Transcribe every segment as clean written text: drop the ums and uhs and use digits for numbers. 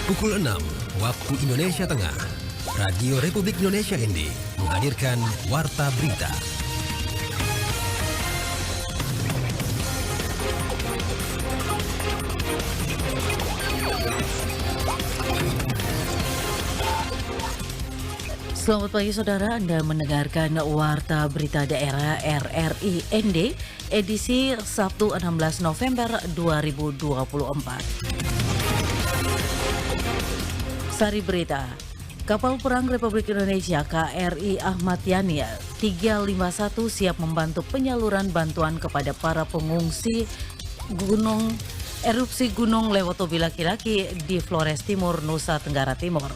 Pukul 6 waktu Indonesia Tengah, Radio Republik Indonesia ND menghadirkan Warta Berita. Selamat pagi saudara, Anda mendengarkan Warta Berita Daerah RRI ND edisi Sabtu 16 November 2024. Sari berita, kapal perang Republik Indonesia KRI Ahmad Yani 351 siap membantu penyaluran bantuan kepada para pengungsi erupsi Gunung Lewotobi laki-laki di Flores Timur, Nusa Tenggara Timur.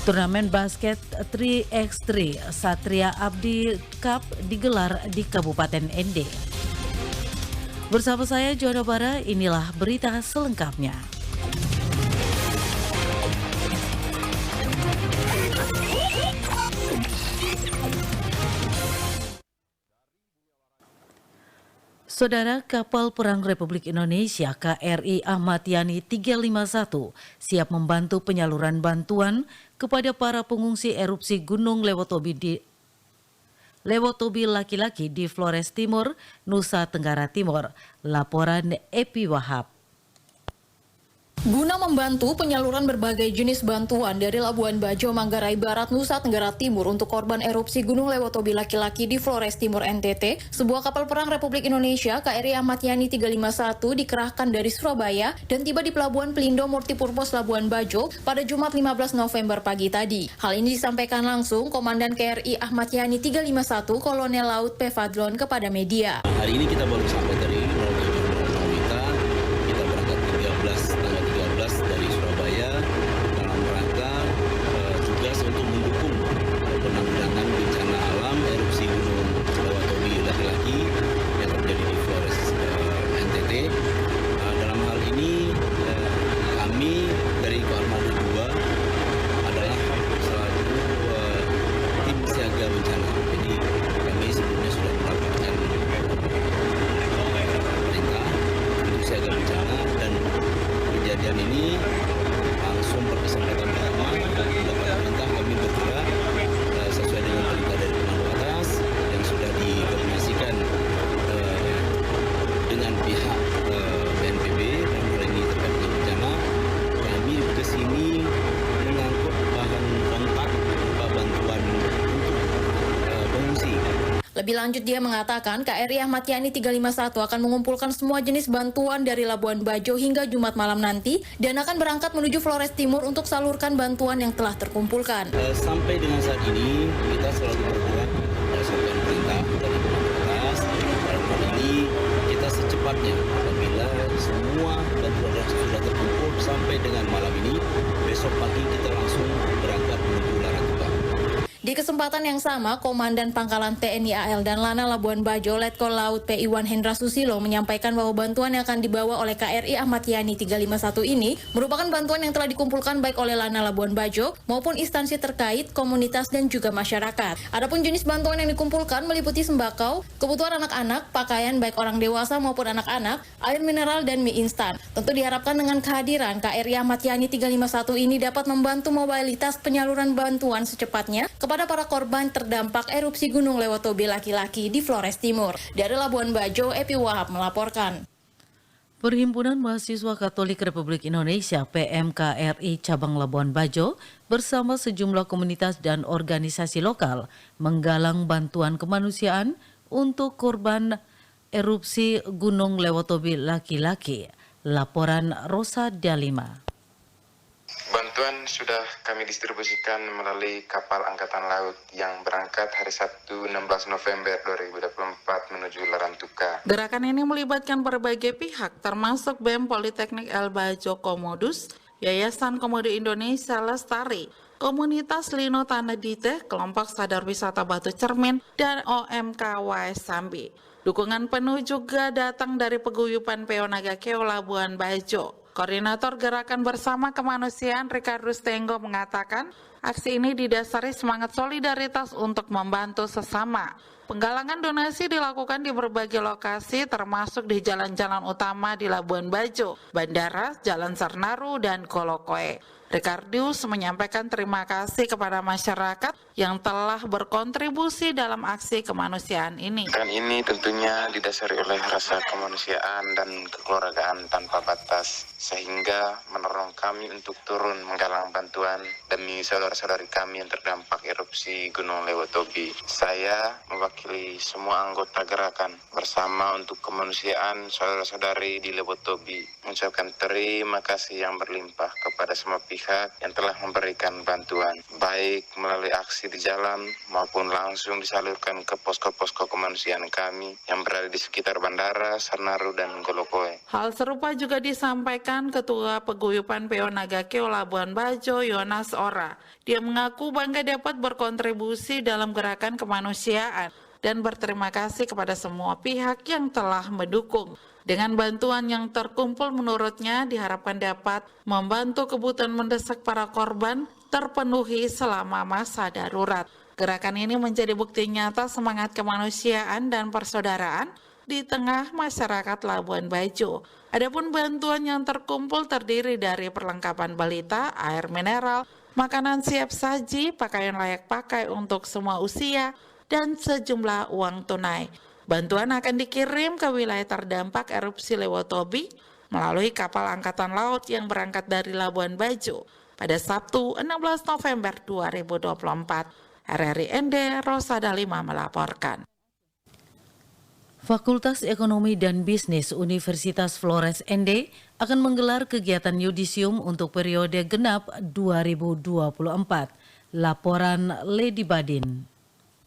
Turnamen basket 3x3 Satria Abdi Cup digelar di Kabupaten ND. Bersama saya Jono Bara, inilah berita selengkapnya. Saudara, kapal perang Republik Indonesia KRI Ahmad Yani 351 siap membantu penyaluran bantuan kepada para pengungsi erupsi Gunung Lewotobi laki-laki di Flores Timur, Nusa Tenggara Timur. Laporan Epi Wahab. Guna membantu penyaluran berbagai jenis bantuan dari Labuan Bajo, Manggarai Barat, Nusa Tenggara Timur untuk korban erupsi Gunung Lewotobi laki-laki di Flores Timur NTT, sebuah kapal perang Republik Indonesia KRI Ahmad Yani 351 dikerahkan dari Surabaya dan tiba di Pelabuhan Pelindo Multipurpose Labuan Bajo pada Jumat 15 November pagi tadi. Hal ini disampaikan langsung Komandan KRI Ahmad Yani 351 Kolonel Laut P. Fadlon kepada media. Hari ini kita baru sampai dari dari Surabaya dalam rangka tugas untuk mendukung penanggulangan bencana alam erupsi Gunung Lewotobi laki-laki yang terjadi di Flores NTT. Dalam hal ini kami dari Koarmada 2 adalah selaku tim siaga bencana. Jadi kami sebelumnya sudah mendapatkan perintah tim siaga bencana dan kejadian ini langsung berkesempatan pertama mendapat perintah kami bergerak sesuai dengan perintah dari komando atas yang sudah dikoordinasikan dengan pihak BNPB dan hal ini terkait dengan bencana. Kami ke sini mengangkut bahan kontak berupa bantuan untuk pengungsi. Lebih lanjut dia mengatakan KRI Ahmad Yani 351 akan mengumpulkan semua jenis bantuan dari Labuan Bajo hingga Jumat malam nanti dan akan berangkat menuju Flores Timur untuk salurkan bantuan yang telah terkumpulkan. Sampai dengan saat ini kita selalu bergerak berdasarkan perintah dari komando atas. Dalam hal ini kita secepatnya apabila semua bantuan yang sudah terkumpul sampai dengan malam ini, besok pagi kita langsung berangkat menuju Laratuka. Di kesempatan yang sama, Komandan Pangkalan TNI AL dan Lana Labuan Bajo, Letkol Laut P. Iwan Hendra Susilo menyampaikan bahwa bantuan yang akan dibawa oleh KRI Ahmad Yani 351 ini merupakan bantuan yang telah dikumpulkan baik oleh Lana Labuan Bajo maupun instansi terkait, komunitas dan juga masyarakat. Adapun jenis bantuan yang dikumpulkan meliputi sembako, kebutuhan anak-anak, pakaian baik orang dewasa maupun anak-anak, air mineral dan mie instan. Tentu diharapkan dengan kehadiran KRI Ahmad Yani 351 ini dapat membantu mobilitas penyaluran bantuan secepatnya kepada para korban terdampak erupsi Gunung Lewotobi laki-laki di Flores Timur. Dari Labuan Bajo, Epi Wahab melaporkan. Perhimpunan Mahasiswa Katolik Republik Indonesia PMKRI Cabang Labuan Bajo bersama sejumlah komunitas dan organisasi lokal menggalang bantuan kemanusiaan untuk korban erupsi Gunung Lewotobi laki-laki. Laporan Rosa Dalima. Bantuan sudah kami distribusikan melalui kapal Angkatan Laut yang berangkat hari Sabtu 16 November 2024 menuju Laratuka. Gerakan ini melibatkan berbagai pihak termasuk BEM Politeknik El Bajo Komodus, Yayasan Komodo Indonesia Lestari, Komunitas Lino Tanah Dite, Kelompok Sadar Wisata Batu Cermin, dan OMK WS Sambi. Dukungan penuh juga datang dari Peguyupan Peonaga Keo Labuan Bajo. Koordinator Gerakan Bersama Kemanusiaan Ricardo Stenggo mengatakan, aksi ini didasari semangat solidaritas untuk membantu sesama. Penggalangan donasi dilakukan di berbagai lokasi termasuk di jalan-jalan utama di Labuan Bajo, Bandara, Jalan Sarnaru, dan Kolokoe. Ricardius menyampaikan terima kasih kepada masyarakat yang telah berkontribusi dalam aksi kemanusiaan ini. Dan ini tentunya didasari oleh rasa kemanusiaan dan kekeluargaan tanpa batas, sehingga mendorong kami untuk turun menggalang bantuan demi saudara-saudari kami yang terdampak erupsi Gunung Lewotobi. Saya mewakili semua anggota gerakan bersama untuk kemanusiaan saudara-saudari di Lewotobi mengucapkan terima kasih yang berlimpah kepada semua pihak yang telah memberikan bantuan, baik melalui aksi di jalan maupun langsung disalurkan ke posko-posko kemanusiaan kami yang berada di sekitar Bandara, Sarnaru, dan Kolokoe. Hal serupa juga disampaikan Ketua Paguyuban PO Nagakeo Labuan Bajo, Yonas Ora. Dia mengaku bangga dapat berkontribusi dalam gerakan kemanusiaan dan berterima kasih kepada semua pihak yang telah mendukung. Dengan bantuan yang terkumpul menurutnya diharapkan dapat membantu kebutuhan mendesak para korban terpenuhi selama masa darurat. Gerakan ini menjadi bukti nyata semangat kemanusiaan dan persaudaraan di tengah masyarakat Labuan Bajo. Adapun bantuan yang terkumpul terdiri dari perlengkapan balita, air mineral, makanan siap saji, pakaian layak pakai untuk semua usia, dan sejumlah uang tunai. Bantuan akan dikirim ke wilayah terdampak erupsi Lewotobi melalui kapal Angkatan Laut yang berangkat dari Labuan Bajo pada Sabtu 16 November 2024. RRI ND Rosada 5 melaporkan. Fakultas Ekonomi dan Bisnis Universitas Flores ND akan menggelar kegiatan yudisium untuk periode genap 2024. Laporan Lady Badin.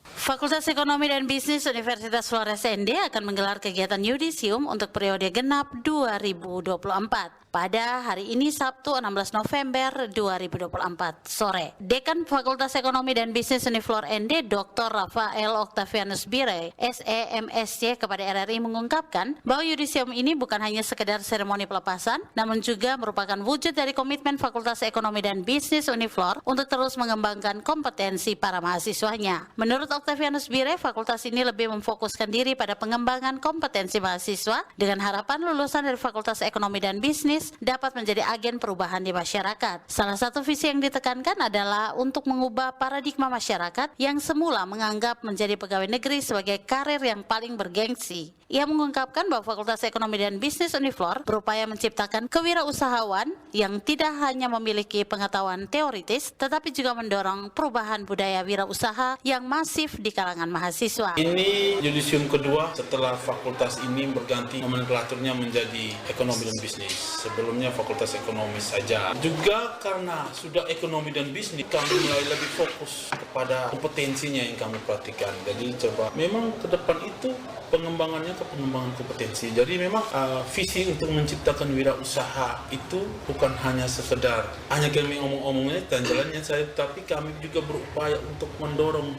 Fakultas Ekonomi dan Bisnis Universitas Flores ND akan menggelar kegiatan yudisium untuk periode genap 2024 pada hari ini Sabtu 16 November 2024 sore. Dekan Fakultas Ekonomi dan Bisnis Uniflor ND Dr. Rafael Octavianus Bire, SEMSC kepada RRI mengungkapkan bahwa yudisium ini bukan hanya sekedar seremoni pelepasan, namun juga merupakan wujud dari komitmen Fakultas Ekonomi dan Bisnis Uniflor untuk terus mengembangkan kompetensi para mahasiswanya. Menurut Octavianus Bire, fakultas ini lebih memfokuskan diri pada pengembangan kompetensi mahasiswa dengan harapan lulusan dari Fakultas Ekonomi dan Bisnis dapat menjadi agen perubahan di masyarakat. Salah satu visi yang ditekankan adalah untuk mengubah paradigma masyarakat yang semula menganggap menjadi pegawai negeri sebagai karir yang paling bergengsi. Ia mengungkapkan bahwa Fakultas Ekonomi dan Bisnis Uniflor berupaya menciptakan kewirausahawan yang tidak hanya memiliki pengetahuan teoritis, tetapi juga mendorong perubahan budaya wirausaha yang masif di kalangan mahasiswa. Ini yudisium kedua setelah fakultas ini berganti nomenklaturnya menjadi Ekonomi dan Bisnis. Sebelumnya Fakultas Ekonomi saja. Juga karena sudah Ekonomi dan Bisnis, kami mulai lebih fokus kepada kompetensinya yang kami perhatikan. Jadi coba, memang ke depan itu pengembangannya ke pengembangan kompetensi. Jadi memang visi untuk menciptakan wirausaha itu bukan hanya sekedar hanya kami omong-omongnya dan jalannya saja, tapi kami juga berupaya untuk mendorong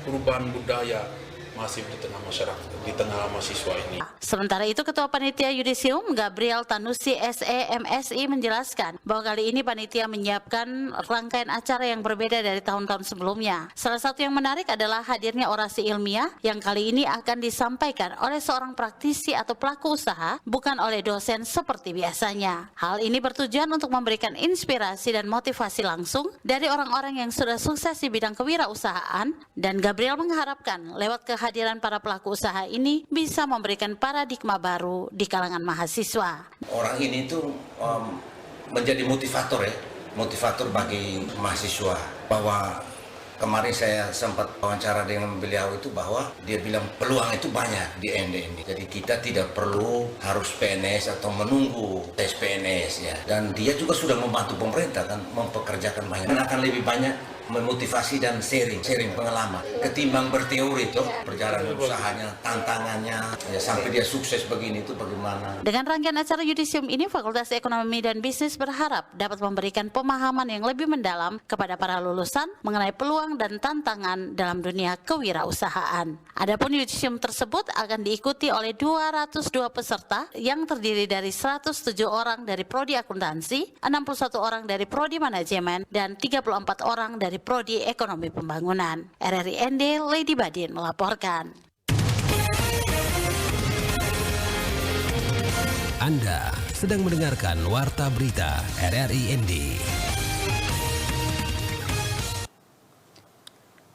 perubahan budaya masif di tengah masyarakat, di tengah mahasiswa ini. Sementara itu, Ketua Panitia Yudisium Gabriel Tanusi SEMSI menjelaskan bahwa kali ini panitia menyiapkan rangkaian acara yang berbeda dari tahun-tahun sebelumnya. Salah satu yang menarik adalah hadirnya orasi ilmiah yang kali ini akan disampaikan oleh seorang praktisi atau pelaku usaha, bukan oleh dosen seperti biasanya. Hal ini bertujuan untuk memberikan inspirasi dan motivasi langsung dari orang-orang yang sudah sukses di bidang kewirausahaan, dan Gabriel mengharapkan lewat kehadiran para pelaku usaha ini bisa memberikan paradigma baru di kalangan mahasiswa. Orang ini tuh menjadi motivator ya, motivator bagi mahasiswa. Bahwa kemarin saya sempat wawancara dengan beliau itu bahwa dia bilang peluang itu banyak di ND ini. Jadi kita tidak perlu harus PNS atau menunggu tes PNS ya. Dan dia juga sudah membantu pemerintah kan mempekerjakan banyak. Dan akan lebih banyak memotivasi dan sharing pengalaman ketimbang berteori tuh perjalanan usahanya, tantangannya ya, sampai dia sukses begini itu bagaimana. Dengan rangkaian acara yudisium ini, Fakultas Ekonomi dan Bisnis berharap dapat memberikan pemahaman yang lebih mendalam kepada para lulusan mengenai peluang dan tantangan dalam dunia kewirausahaan. Adapun yudisium tersebut akan diikuti oleh 202 peserta yang terdiri dari 107 orang dari Prodi Akuntansi, 61 orang dari Prodi Manajemen, dan 34 orang dari Prodi Ekonomi Pembangunan. RRI ND Lady Badin melaporkan. Anda sedang mendengarkan Warta Berita RRI ND.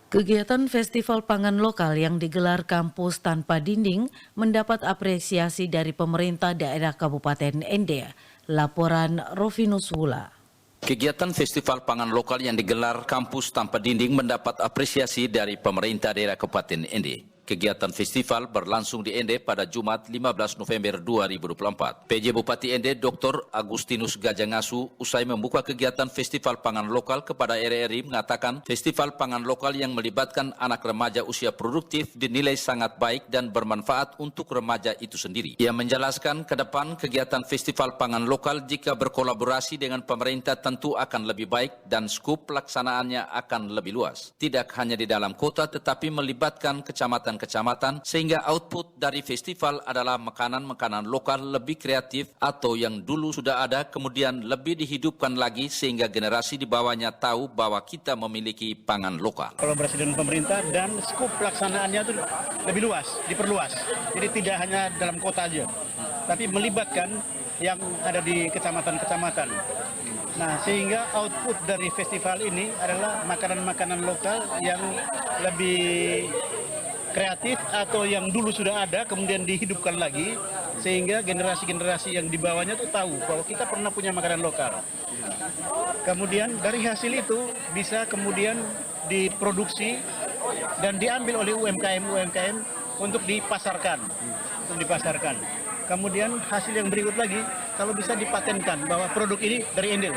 Kegiatan Festival Pangan Lokal yang digelar kampus tanpa dinding mendapat apresiasi dari pemerintah daerah Kabupaten Ende. Laporan Rovinus Wula. Kegiatan Festival Pangan Lokal yang digelar kampus tanpa dinding mendapat apresiasi dari pemerintah daerah Kabupaten Ende. Kegiatan festival berlangsung di Ende pada Jumat 15 November 2024. PJ Bupati Ende Dr. Agustinus Gajangasu usai membuka kegiatan Festival Pangan Lokal kepada RRI mengatakan festival pangan lokal yang melibatkan anak remaja usia produktif dinilai sangat baik dan bermanfaat untuk remaja itu sendiri. Ia menjelaskan ke depan kegiatan Festival Pangan Lokal jika berkolaborasi dengan pemerintah tentu akan lebih baik dan skup pelaksanaannya akan lebih luas. Tidak hanya di dalam kota tetapi melibatkan kecamatan sehingga output dari festival adalah makanan-makanan lokal lebih kreatif atau yang dulu sudah ada kemudian lebih dihidupkan lagi sehingga generasi di bawahnya tahu bahwa kita memiliki pangan lokal. Kolaborasi dengan pemerintah dan skup pelaksanaannya itu lebih luas, diperluas. Jadi tidak hanya dalam kota aja, tapi melibatkan yang ada di kecamatan-kecamatan. Nah, sehingga output dari festival ini adalah makanan-makanan lokal yang lebih kreatif atau yang dulu sudah ada kemudian dihidupkan lagi sehingga generasi-generasi yang di bawahnya tuh tahu bahwa kita pernah punya makanan lokal. Kemudian dari hasil itu bisa kemudian diproduksi dan diambil oleh UMKM untuk dipasarkan. Kemudian hasil yang berikut lagi kalau bisa dipatenkan bahwa produk ini dari Ende.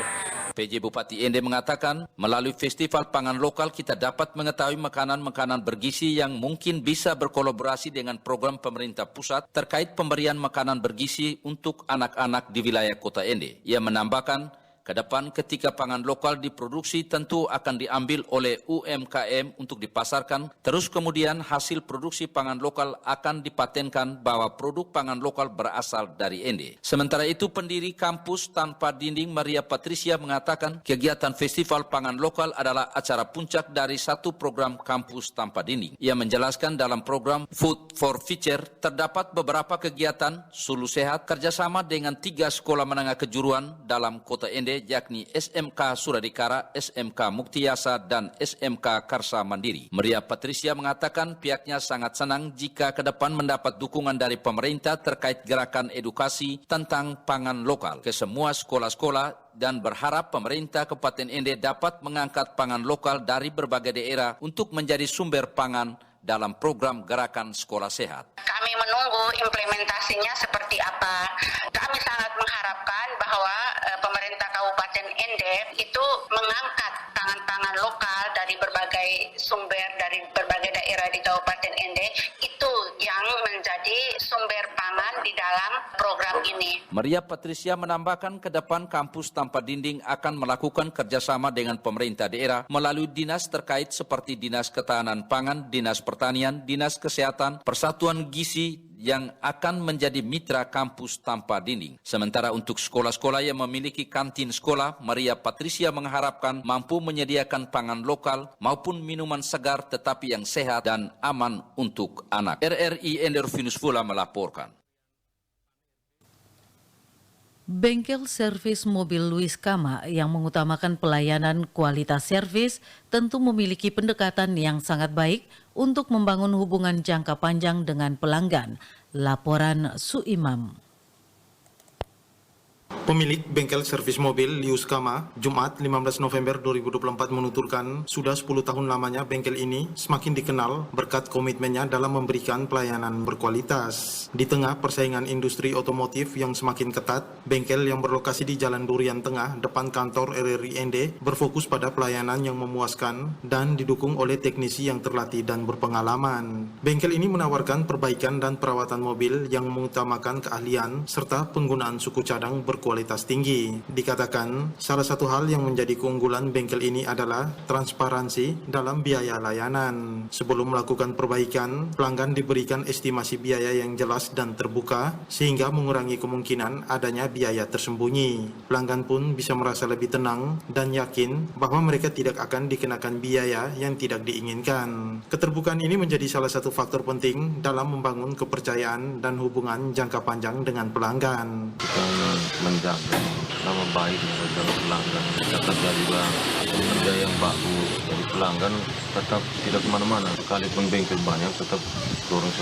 PJ Bupati Ende mengatakan, melalui Festival Pangan Lokal kita dapat mengetahui makanan-makanan bergizi yang mungkin bisa berkolaborasi dengan program pemerintah pusat terkait pemberian makanan bergizi untuk anak-anak di wilayah kota Ende. Ia menambahkan, ke depan ketika pangan lokal diproduksi tentu akan diambil oleh UMKM untuk dipasarkan, terus kemudian hasil produksi pangan lokal akan dipatenkan bahwa produk pangan lokal berasal dari Ende. Sementara itu pendiri kampus tanpa dinding Maria Patricia mengatakan kegiatan Festival Pangan Lokal adalah acara puncak dari satu program kampus tanpa dinding. Ia menjelaskan dalam program Food for Future terdapat beberapa kegiatan sulu sehat kerjasama dengan 3 sekolah menengah kejuruan dalam kota Ende yakni SMK Suradikara, SMK Muktiyasa, dan SMK Karsa Mandiri. Maria Patricia mengatakan pihaknya sangat senang jika ke depan mendapat dukungan dari pemerintah terkait gerakan edukasi tentang pangan lokal ke semua sekolah-sekolah dan berharap pemerintah Kabupaten Ende dapat mengangkat pangan lokal dari berbagai daerah untuk menjadi sumber pangan dalam program Gerakan Sekolah Sehat. Kami menunggu implementasinya seperti apa. Kami sangat mengharapkan bahwa pemerintah Kabupaten Ende itu mengangkat pangan-pangan lokal dari berbagai sumber, dari berbagai daerah di Kabupaten Ende, itu yang menjadi sumber pangan di dalam program ini. Maria Patricia menambahkan ke depan kampus tanpa dinding akan melakukan kerjasama dengan pemerintah daerah melalui dinas terkait seperti Dinas Ketahanan Pangan, Dinas Pertanian, Dinas Kesehatan, Persatuan Gizi yang akan menjadi mitra kampus tanpa dinding. Sementara untuk sekolah-sekolah yang memiliki kantin sekolah, Maria Patricia mengharapkan mampu menyediakan pangan lokal maupun minuman segar tetapi yang sehat dan aman untuk anak. RRI Ende Rovinus Wula melaporkan. Bengkel servis mobil Luis Kama yang mengutamakan pelayanan kualitas servis tentu memiliki pendekatan yang sangat baik untuk membangun hubungan jangka panjang dengan pelanggan. Laporan Suimam. Pemilik bengkel servis mobil Lius Kama, Jumat 15 November 2024 menuturkan sudah 10 tahun lamanya bengkel ini semakin dikenal berkat komitmennya dalam memberikan pelayanan berkualitas. Di tengah persaingan industri otomotif yang semakin ketat, bengkel yang berlokasi di Jalan Durian Tengah depan kantor RRI Ende berfokus pada pelayanan yang memuaskan dan didukung oleh teknisi yang terlatih dan berpengalaman. Bengkel ini menawarkan perbaikan dan perawatan mobil yang mengutamakan keahlian serta penggunaan suku cadang berkualitas berkualitas tinggi. Dikatakan, salah satu hal yang menjadi keunggulan bengkel ini adalah transparansi dalam biaya layanan. Sebelum melakukan perbaikan, pelanggan diberikan estimasi biaya yang jelas dan terbuka, sehingga mengurangi kemungkinan adanya biaya tersembunyi. Pelanggan pun bisa merasa lebih tenang dan yakin bahwa mereka tidak akan dikenakan biaya yang tidak diinginkan. Keterbukaan ini menjadi salah satu faktor penting dalam membangun kepercayaan dan hubungan jangka panjang dengan pelanggan. Kita menjaga nama baik dari pelanggan, kita kerja juga kerja yang bagus, jadi pelanggan tetap tidak kemana-mana, sekalipun bengkel banyak tetap dorong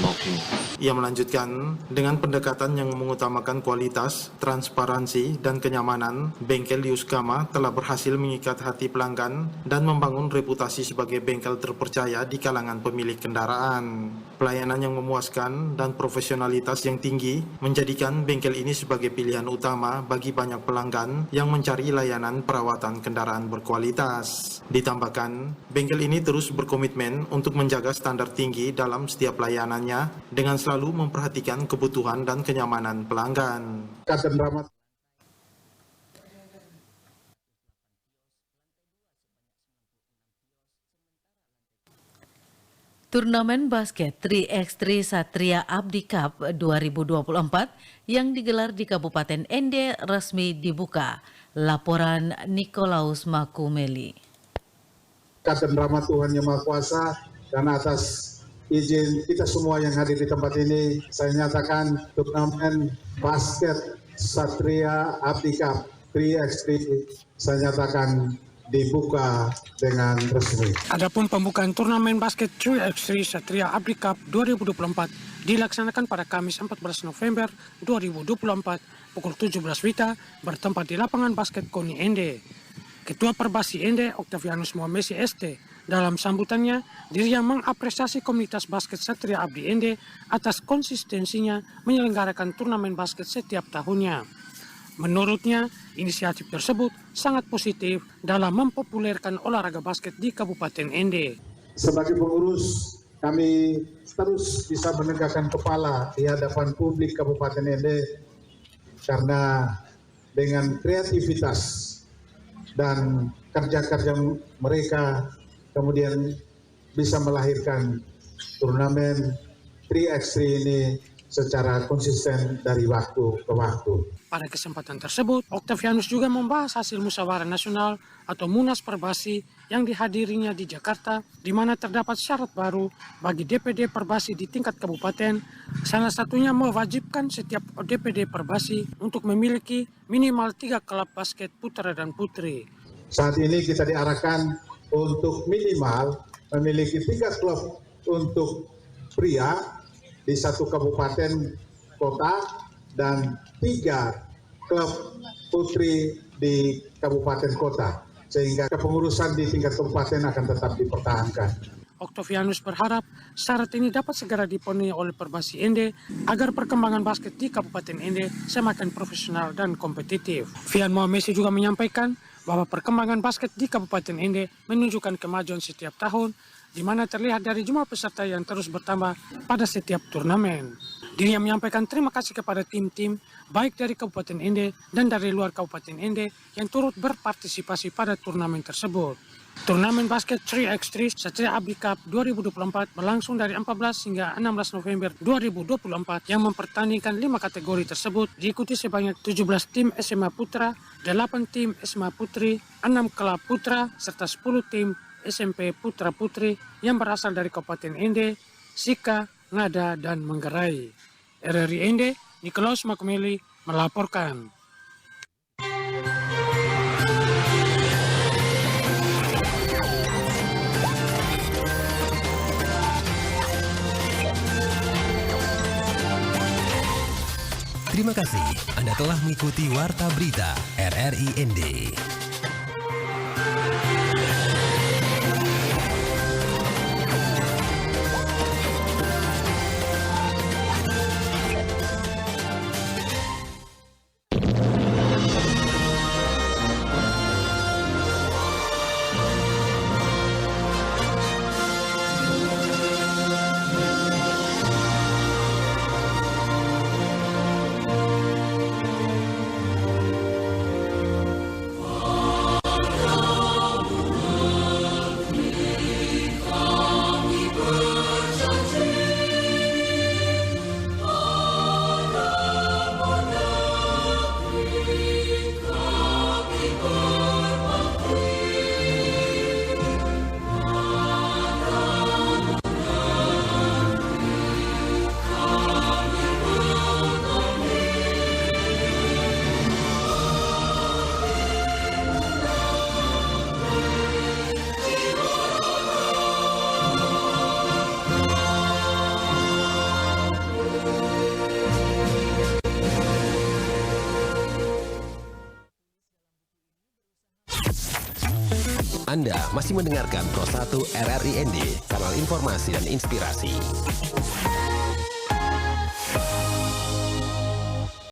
mau sini. Ia melanjutkan, dengan pendekatan yang mengutamakan kualitas, transparansi, dan kenyamanan, bengkel Yuskama telah berhasil mengikat hati pelanggan dan membangun reputasi sebagai bengkel terpercaya di kalangan pemilik kendaraan. Pelayanan yang memuaskan dan profesionalitas yang tinggi menjadikan bengkel ini sebagai pilihan utama bagi banyak pelanggan yang mencari layanan perawatan kendaraan berkualitas. Ditambahkan, bengkel ini terus berkomitmen untuk menjaga standar tinggi dalam setiap layanannya dengan selalu memperhatikan kebutuhan dan kenyamanan pelanggan. Turnamen basket 3x3 Satria Abdi Cup 2024 yang digelar di Kabupaten Ende resmi dibuka. Laporan Nikolaus Makumeli. Kasih rahmat Tuhan Yang Maha Kuasa dan atas izin kita semua yang hadir di tempat ini, saya nyatakan turnamen basket Satria Abdi Cup 3x3 saya nyatakan dibuka dengan resmi. Adapun pembukaan turnamen basket 3x3 Satria Abdi Cup 2024 dilaksanakan pada Kamis 14 November 2024 pukul 17 WITA bertempat di lapangan basket KONI Ende. Ketua Perbasi Ende Octavianus Muhamesi ST dalam sambutannya dirinya mengapresiasi komunitas basket Satria Abdi Ende atas konsistensinya menyelenggarakan turnamen basket setiap tahunnya. Menurutnya, inisiatif tersebut sangat positif dalam mempopulerkan olahraga basket di Kabupaten Ende. Sebagai pengurus, kami terus bisa menegakkan kepala di hadapan publik Kabupaten Ende karena dengan kreativitas dan kerja-kerja mereka kemudian bisa melahirkan turnamen 3x3 ini secara konsisten dari waktu ke waktu. Pada kesempatan tersebut, Octavianus juga membahas hasil musyawarah nasional atau Munas Perbasi yang dihadirinya di Jakarta, di mana terdapat syarat baru bagi DPD Perbasi di tingkat kabupaten. Salah satunya mewajibkan setiap DPD Perbasi untuk memiliki minimal 3 klub basket putra dan putri. Saat ini kita diarahkan untuk minimal memiliki 3 klub untuk pria di 1 kabupaten kota dan 3 klub putri di kabupaten kota, sehingga kepengurusan di tingkat kabupaten akan tetap dipertahankan. Octavianus berharap syarat ini dapat segera dipenuhi oleh Perbasi Ende agar perkembangan basket di Kabupaten Ende semakin profesional dan kompetitif. Fian Muhamesi juga menyampaikan bahwa perkembangan basket di Kabupaten Ende menunjukkan kemajuan setiap tahun, di mana terlihat dari jumlah peserta yang terus bertambah pada setiap turnamen. Dirinya menyampaikan terima kasih kepada tim-tim baik dari Kabupaten Ende dan dari luar Kabupaten Ende yang turut berpartisipasi pada turnamen tersebut. Turnamen basket 3x3 Satria Abdi Cup 2024 berlangsung dari 14 hingga 16 November 2024 yang mempertandingkan 5 kategori tersebut, diikuti sebanyak 17 tim SMA Putra, 8 tim SMA Putri, 6 klub putra, serta 10 tim SMP Putra Putri yang berasal dari Kabupaten Ende, Sika, Ngada, dan Manggarai. RRI Ende, Nikolaus Makumeli melaporkan. Terima kasih Anda telah mengikuti Warta Berita RRI ND. Anda masih mendengarkan Pro 1 RRI ND, kanal informasi dan inspirasi.